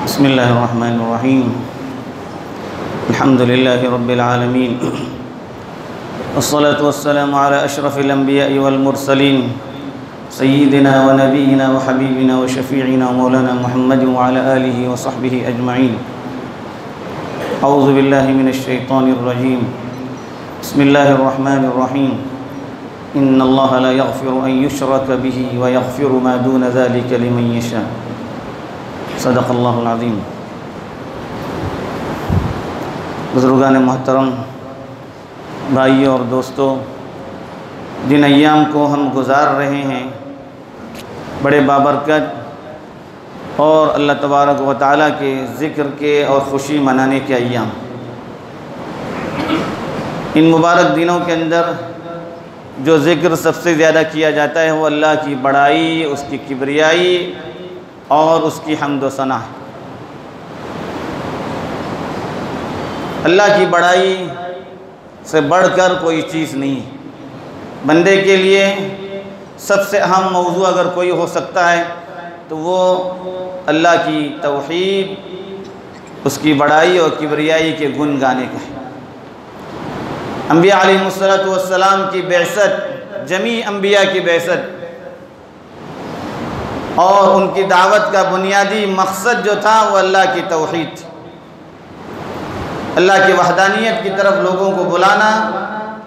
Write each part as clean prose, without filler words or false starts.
बिस्मिल्लाहिर्रहमानिर्रहीम अल्हम्दुलिल्लाहि रब्बिल आलमीन वस्सलातु वस्सलामु अला अशरफिल अंबिया'i वल मुरसलीन सय्यिदिना व नबीना व हबीबिना व शफीइना मौलाना मुहम्मद व अला आलिहि व सहबिहि अजमईन। औज़ु बिल्लाहि मिनश शैतानिर रजीम। बिस्मिल्लाहिर्रहमानिर्रहीम। इन्नल्लाहा ला यग़फ़िरु अन युशरक बिही व यग़फ़िरु मा दून ज़ालिका लिमन यशा। सदक़ल्लाहुल अज़ीम। बुज़ुर्गान मोहतरम, भाइयों और दोस्तों, जिन अय्याम को हम गुज़ार रहे हैं, बड़े बाबरकत और अल्लाह तबारक व तआला के ज़िक्र के और ख़ुशी मनाने के अय्याम, इन मुबारक दिनों के अंदर जो ज़िक्र सबसे ज़्यादा किया जाता है वो अल्लाह की बड़ाई, उसकी किबरियाई और उसकी हम्द व सना है। अल्लाह की बड़ाई से बढ़कर कोई चीज़ नहीं है। बंदे के लिए सबसे अहम मौजू अगर कोई हो सकता है तो वो अल्लाह की तौहीद, उसकी बड़ाई और किबरियाई के गुण गाने का है। अंबिया अलैहिमुस्सलातु वस्सलाम की बेअसत, जमी अंबिया की बेअसत और उनकी दावत का बुनियादी मकसद जो था वो अल्लाह की तौहीद थी। अल्लाह की वहदानियत की तरफ लोगों को बुलाना,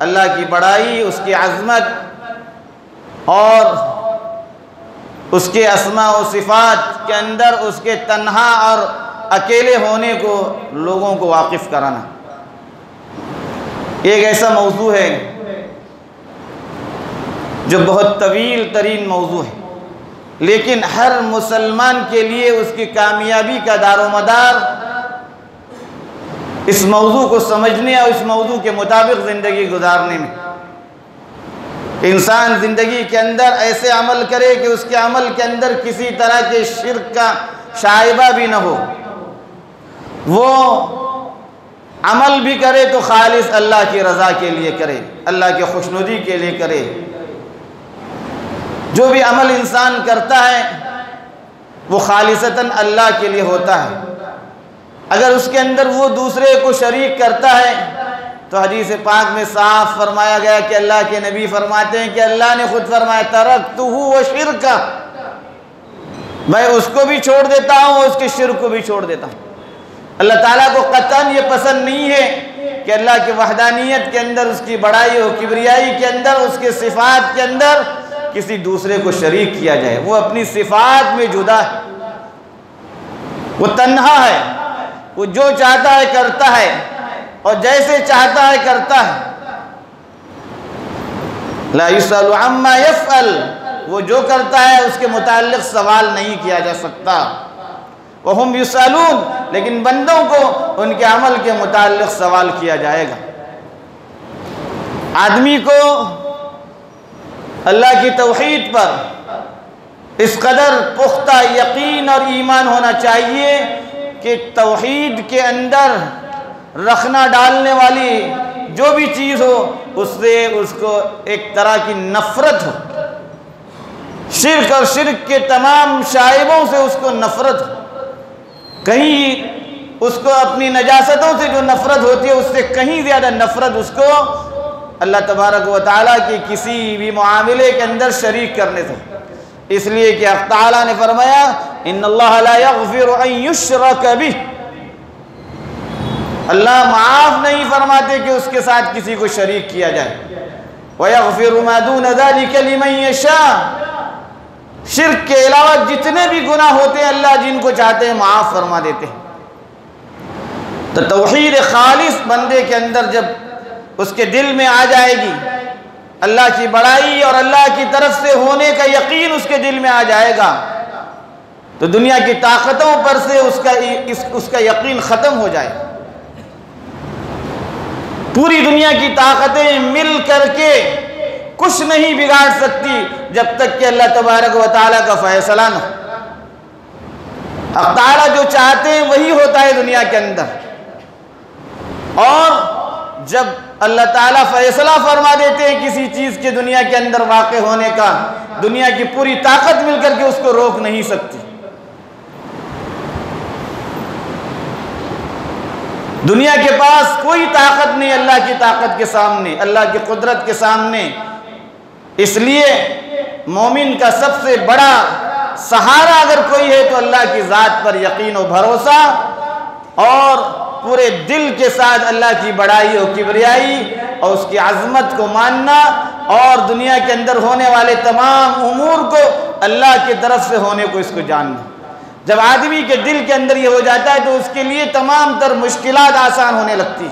अल्लाह की बड़ाई, उसकी अज़मत और उसके अस्मा व सिफ़ात के अंदर उसके तन्हा और अकेले होने को लोगों को वाकिफ़ कराना, एक ऐसा मौजू है जो बहुत तवील तरीन मौजू है, लेकिन हर मुसलमान के लिए उसकी कामयाबी का दारोमदार इस मौजू को समझने और इस मौजू के मुताबिक ज़िंदगी गुजारने में। इंसान ज़िंदगी के अंदर ऐसे अमल करे कि उसके अमल के अंदर किसी तरह के शिर्क का शाइबा भी न हो। वो अमल भी करे तो खालिस अल्लाह की रज़ा के लिए करे, अल्लाह के खुशनुदी के लिए करे। जो भी अमल इंसान करता है वो खालिसतन अल्लाह के लिए होता है। अगर उसके अंदर वो दूसरे को शरीक करता है तो हदीस पाक में साफ फरमाया गया कि अल्लाह के नबी फरमाते हैं कि अल्लाह ने खुद फरमाया तरक्तुहु व शिरका, मैं उसको भी छोड़ देता हूँ, उसके शिर्क को भी छोड़ देता हूँ। अल्लाह ताला को कतन ये पसंद नहीं है कि अल्लाह की वहदानियत के अंदर, उसकी बड़ाई और किबरियाई के अंदर, उसके सिफ़ात के अंदर किसी दूसरे को शरीक किया जाए। वो अपनी सिफ़ात में जुदा है, वो तन्हा है, वो जो चाहता है करता है और जैसे चाहता है करता है। ला युसअलु अम्मा यफ़अल, वो जो करता है उसके मुताल्लिक़ सवाल नहीं किया जा सकता। वहुम युसअलून, लेकिन बंदों को उनके अमल के मुताल्लिक़ सवाल किया जाएगा। आदमी को अल्लाह की तौहीद पर इस कदर पुख्ता यकीन और ईमान होना चाहिए कि तौहीद के अंदर रखना डालने वाली जो भी चीज़ हो उससे उसको एक तरह की नफ़रत हो। शिर्क और शिर्क के तमाम शाइबों से उसको नफ़रत हो। कहीं उसको अपनी नजासतों से जो नफ़रत होती है उससे कहीं ज़्यादा नफ़रत उसको अल्लाह तबारक व तआला की किसी भी मुआमले के अंदर शरीक करने से। इसलिए कि अल्लाह ताला ने फरमाया इन्नल्लाह ला यग़फ़िरु अन युशरक बिही, अल्लाह माफ़ नहीं फरमाते कि उसके साथ किसी को शरीक किया जाए। व यग़फ़िरु मा दून ज़ालिका लिमन यशा, शिर्क के अलावा जितने भी गुनाह होते हैं अल्लाह जिनको चाहते हैं माफ़ फरमा देते हैं। तो तौहीद खालिस बंदे के अंदर जब उसके दिल में आ जाएगी, अल्लाह की बड़ाई और अल्लाह की तरफ से होने का यकीन उसके दिल में आ जाएगा, तो दुनिया की ताकतों पर से उसका यकीन ख़त्म हो जाए। पूरी दुनिया की ताकतें मिल करके कुछ नहीं बिगाड़ सकती जब तक कि अल्लाह तबारक व तआला का फैसला न हो। अल्लाह ताला जो चाहते हैं वही होता है दुनिया के अंदर, और जब अल्लाह ताला फैसला फरमा देते हैं किसी चीज़ के दुनिया के अंदर वाक़े होने का, दुनिया की पूरी ताकत मिलकर के उसको रोक नहीं सकती। दुनिया के पास कोई ताकत नहीं अल्लाह की ताकत के सामने, अल्लाह की कुदरत के सामने। इसलिए मोमिन का सबसे बड़ा सहारा अगर कोई है तो अल्लाह की ज़ात पर यकीन और भरोसा, और पूरे दिल के साथ अल्लाह की बड़ाई और किबरियाई और उसकी अज़मत को मानना, और दुनिया के अंदर होने वाले तमाम उमूर को अल्लाह की तरफ से होने को इसको जानना। जब आदमी के दिल के अंदर ये हो जाता है तो उसके लिए तमाम तर मुश्किलात आसान होने लगती।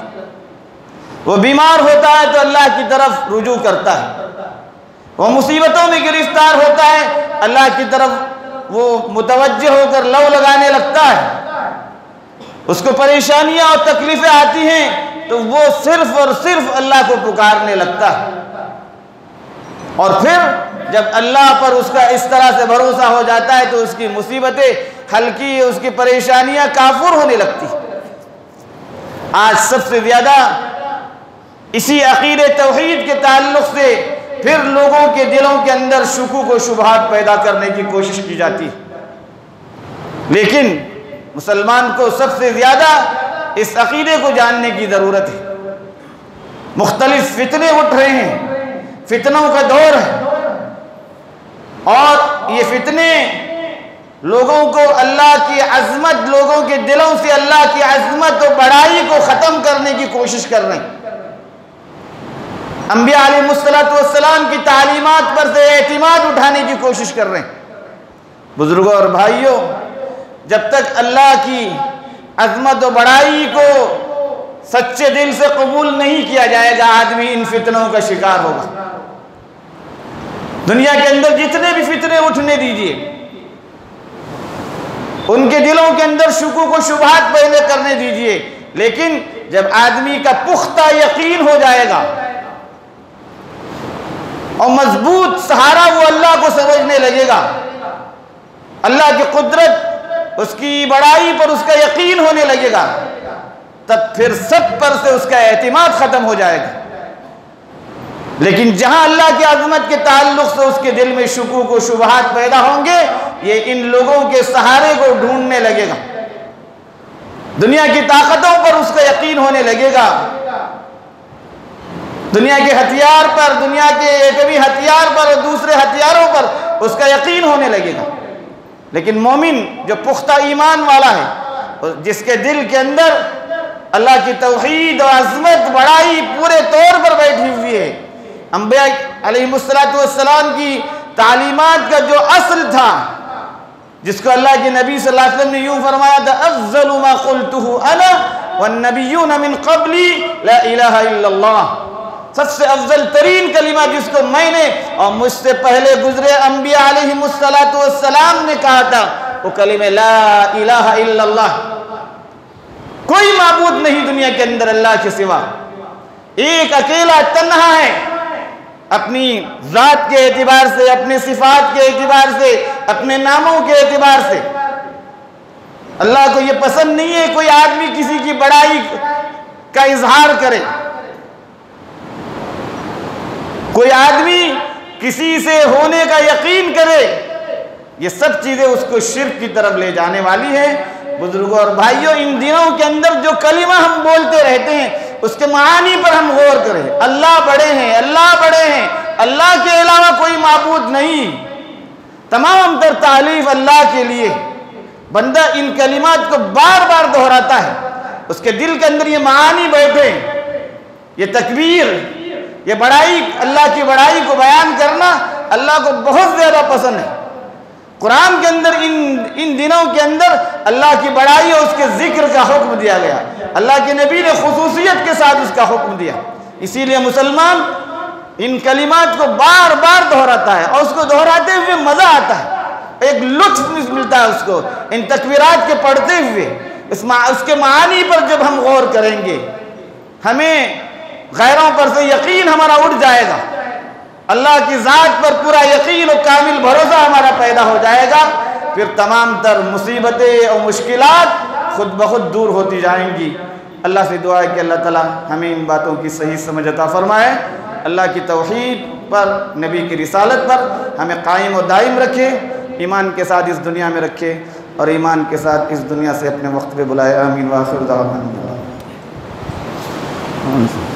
वो बीमार होता है तो अल्लाह की तरफ रुजू करता है, वो मुसीबतों में गिरफ्तार होता है अल्लाह की तरफ वो मुतवज्जे होकर लव लगाने लगता है। उसको परेशानियां और तकलीफें आती हैं तो वो सिर्फ और सिर्फ अल्लाह को पुकारने लगता है। और फिर जब अल्लाह पर उसका इस तरह से भरोसा हो जाता है तो उसकी मुसीबतें हल्की, उसकी परेशानियां काफूर होने लगती। आज सबसे ज़्यादा इसी अक़ीदे तौहीद के ताल्लुक़ से फिर लोगों के दिलों के अंदर शुकूक व शुबहात पैदा करने की कोशिश की जाती है। लेकिन मुसलमान को सबसे ज़्यादा इस अक़ीदे को जानने की ज़रूरत है। मुख्तलिफ फितने उठ रहे हैं, फितनों का दौर है, और ये फितने लोगों को अल्लाह की अज़मत, लोगों के दिलों से अल्लाह की अज़मत और बड़ाई को ख़त्म करने की कोशिश कर रहे हैं। अंबिया अलैहिमुस्सलातु वस्सलाम की तालीमात पर से एतिमाद उठाने की कोशिश कर रहे हैं। बुजुर्गों और भाइयों, जब तक अल्लाह की अज़मत और बड़ाई को सच्चे दिल से कबूल नहीं किया जाएगा, आदमी इन फितनों का शिकार होगा। दुनिया के अंदर जितने भी फितने उठने दीजिए, उनके दिलों के अंदर शुकूक व शुबहात पैदा करने दीजिए, लेकिन जब आदमी का पुख्ता यकीन हो जाएगा और मजबूत सहारा वो अल्लाह को समझने लगेगा, अल्लाह की कुदरत, उसकी बड़ाई पर उसका यकीन होने लगेगा, तब फिर सब पर से उसका एतिमाद खत्म हो जाएगा। लेकिन जहां अल्लाह की अज़मत के ताल्लुक से उसके दिल में शुकूक व शुबहात पैदा होंगे, ये इन लोगों के सहारे को ढूंढने लगेगा, दुनिया की ताकतों पर उसका यकीन होने लगेगा, दुनिया के हथियार पर, दुनिया के एटमी हथियार पर और दूसरे हथियारों पर उसका यकीन होने लगेगा। लेकिन मोमिन जो पुख्ता ईमान वाला है, जिसके दिल के अंदर अल्लाह की तौहीद और अज़मत बड़ाई पूरे तौर पर बैठी हुई है, अंबिया अलैहिमुस्सलातु वस्सलाम की तालीमात का जो असल था, जिसको अल्लाह के नबी सल्लल्लाहु अलैहि वसल्लम ने यूं फरमाया था, अफ़ज़लु मा क़ुल्तुहु अना वन्नबिय्यून मिन क़ब्ली ला इलाहा इल्लल्लाह, सबसे अफजल तरीन कलिमा जिसको मैंने और मुझसे पहले गुजरे अंबिया अलैहिमुस्सलातु वस्सलाम ने कहा था, वो कलिमा ला इलाहा इल्लल्लाह। कोई माबूद नहीं दुनिया के अंदर अल्लाह के सिवा, एक अकेला तन्हा है, अपनी ज़ात के एतबार से, अपने सिफात के एतबार से, अपने नामों के एतबार से। अल्लाह को ये पसंद नहीं है कोई आदमी किसी की बड़ाई का इजहार करे, कोई आदमी किसी से होने का यकीन करे। ये सब चीज़ें उसको शिर्क की तरफ ले जाने वाली है। बुजुर्गों और भाइयों, इन दिनों के अंदर जो कलिमा हम बोलते रहते हैं उसके मानी पर हम गौर करें। अल्लाह बड़े हैं, अल्लाह बड़े हैं, अल्लाह के अलावा कोई माबूद नहीं, तमाम तर तारीफ अल्लाह के लिए। बंदा इन कलिमात को बार बार दोहराता है, उसके दिल के अंदर ये मानी बैठे, ये तकबीर, ये बड़ाई, अल्लाह की बड़ाई को बयान करना अल्लाह को बहुत ज़्यादा पसंद है। कुरान के अंदर इन दिनों के अंदर अल्लाह की बड़ाई और उसके जिक्र का हुक्म दिया गया। अल्लाह के नबी ने खुसूसियत के साथ उसका हुक्म दिया। इसीलिए मुसलमान इन कलिमात को बार बार दोहराता है और उसको दोहराते हुए मज़ा आता है, एक लुत्फ मिलता है उसको इन तकबीरात के पढ़ते हुए। उसके मानी पर जब हम गौर करेंगे, हमें गैरों पर से यकीन हमारा उठ जाएगा, अल्लाह की ज़ात पर पूरा यकीन और कामिल भरोसा हमारा पैदा हो जाएगा। फिर तमाम तर मुसीबतें और मुश्किलात खुद ब खुद दूर होती जाएंगी। अल्लाह से दुआ है कि अल्लाह ताला हमें इन बातों की सही समझ अता फरमाए, अल्लाह की तौहीद पर, नबी की रिसालत पर हमें कायम और दायम रखे, ईमान के साथ इस दुनिया में रखे और ईमान के साथ इस दुनिया से अपने वक्त पे बुलाए। आमीन व आखिर दावाना। कौन सा